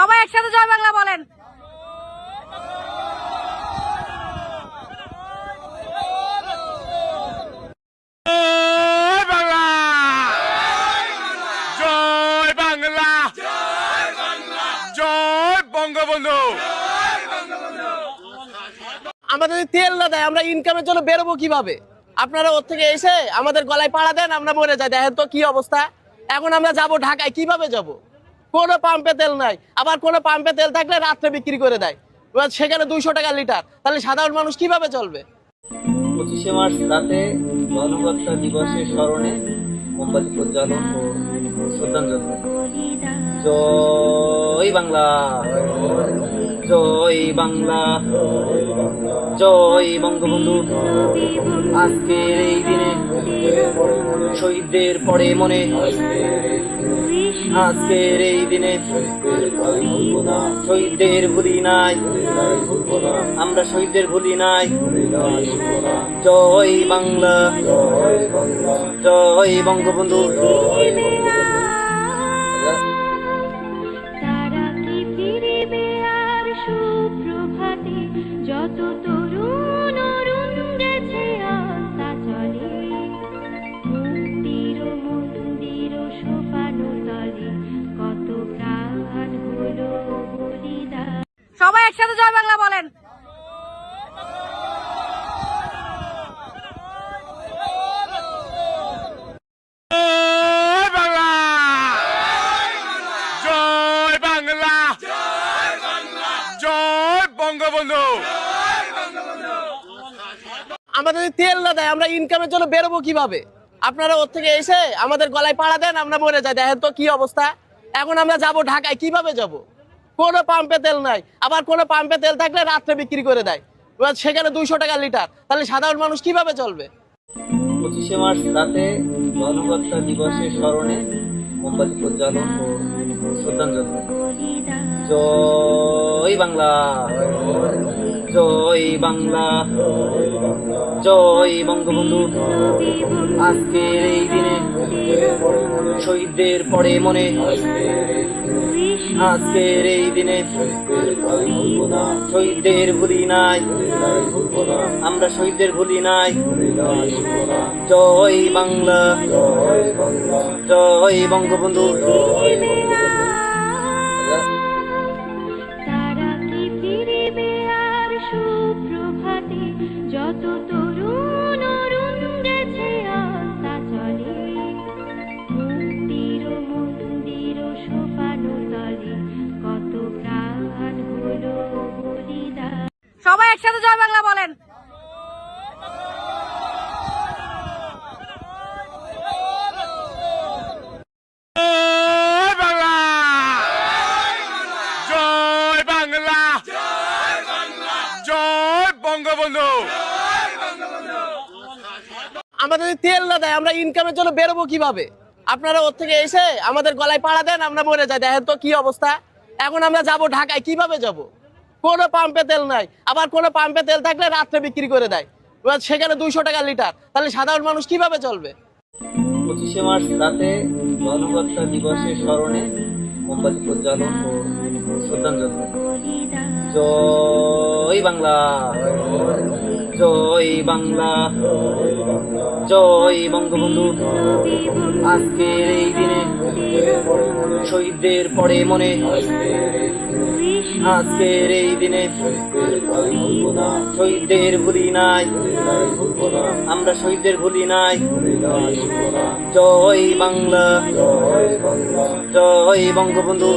সবাই একসাথে জয় বাংলা বলেন। জয় বাংলা, জয় বঙ্গবন্ধু। আমাদের তেল না দেয়, আমরা ইনকামের জন্য বেরোবো কিভাবে? আপনারা ওর থেকে এসে আমাদের গলায় পাড়া দেন, আমরা মরে যাই। দেখেন তো কি অবস্থা। এখন আমরা যাব ঢাকায়, কিভাবে যাব? কোনো পাম্পে তেল নাই, আবার কোনো পাম্পে তেল থাকলে রাত্রে বিক্রি করে দেয়, এবার সেখানে 200 টাকা লিটার। তাহলে সাধারণ মানুষ কিভাবে চলবে? 25শে মার্চ রাতে গণহত্যা দিবসের স্মরণে মোমবাতি প্রজ্বালন ও শ্রদ্ধাঞ্জলি। জয় বাংলা, জয় বাংলা, জয় বঙ্গবন্ধু। আজকের এই দিনে শহীদদের পড়ে মনে, আজকের এই দিনে শহীদদের ভুলি নাই, আমরা শহীদদের ভুলি নাই। জয় বাংলা, জয় বঙ্গবন্ধু। তারা কি ফিরিবে আর সুপ্রভাতে, যত তরুণ অরুণ গেছে আস্থা চলে, মুক্তির মন্দির সোপানো তলে, কত প্রাণ হলো বলিদান। সবাই একসাথে জয় বাংলা বলেন। জয় বাংলা, জয় বাংলা, জয় বঙ্গবন্ধু। আমাদের তেল না দেয়, আমরা ইনকামের জন্য বেরোবো কিভাবে? আপনারা ওর থেকে এসে আমাদের গলায় পাড়া দেন, আমরা মরে যাই। দেখেন তো কি অবস্থা। এখন আমরা যাব ঢাকায়, কিভাবে যাব? কোনো পাম্পে তেল নাই, আবার কোনো পাম্পে তেল থাকলে রাত্রে বিক্রি করে দেয়, এবার সেখানে 200 টাকা লিটার। তাহলে সাধারণ মানুষ কিভাবে চলবে? 25শে মার্চ রাতে গণহত্যা দিবসের স্মরণে মোমবাতি প্রজ্বালন ও শ্রদ্ধাঞ্জলি। জয় বাংলা, জয় বাংলা, জয় বঙ্গবন্ধু। আজকের এই দিনে শহীদদের পড়ে মনে, আজকের এই দিনে শহীদদের ভুলি নাই, আমরা শহীদদের ভুলি নাই। জয় বাংলা, জয় বঙ্গবন্ধু। তারা কি ফিরিবে আর সুপ্রভাতে, যত তরুণ অরুণ গেছে আস্থা চলে, মুক্তির মন্দির সোপানো তলে, কত প্রাণ হলো বলিদান। সবাই একসাথে জয় বাংলা বলেন। জয় বাংলা, জয় বাংলা, জয় বঙ্গবন্ধু। আমাদের তেল না দেয়, আমরা ইনকামের জন্য বেরোবো কিভাবে? আপনারা ওর থেকে এসে আমাদের গলায় পাড়া দেন, আমরা মরে যাই। দেখেন তো কি অবস্থা। এখন আমরা যাব ঢাকায়, কিভাবে যাব? কোনো পাম্পে তেল নাই, আবার কোনো পাম্পে তেল থাকলে রাত্রে বিক্রি করে দেয়, এবার সেখানে 200 টাকা লিটার। তাহলে সাধারণ মানুষ কিভাবে চলবে? 25শে মার্চ রাতে গণহত্যা দিবসের স্মরণে মোমবাতি প্রজ্বালন ও শ্রদ্ধাঞ্জলি। জয় বাংলা, জয় বাংলা, জয় বঙ্গবন্ধু। আজকের এই দিনে শহীদদের পড়ে মনে, আজকের এই দিনে শহীদদের ভুলি নাই, আমরা শহীদদের ভুলি নাই। জয় বাংলা, জয় বঙ্গবন্ধু।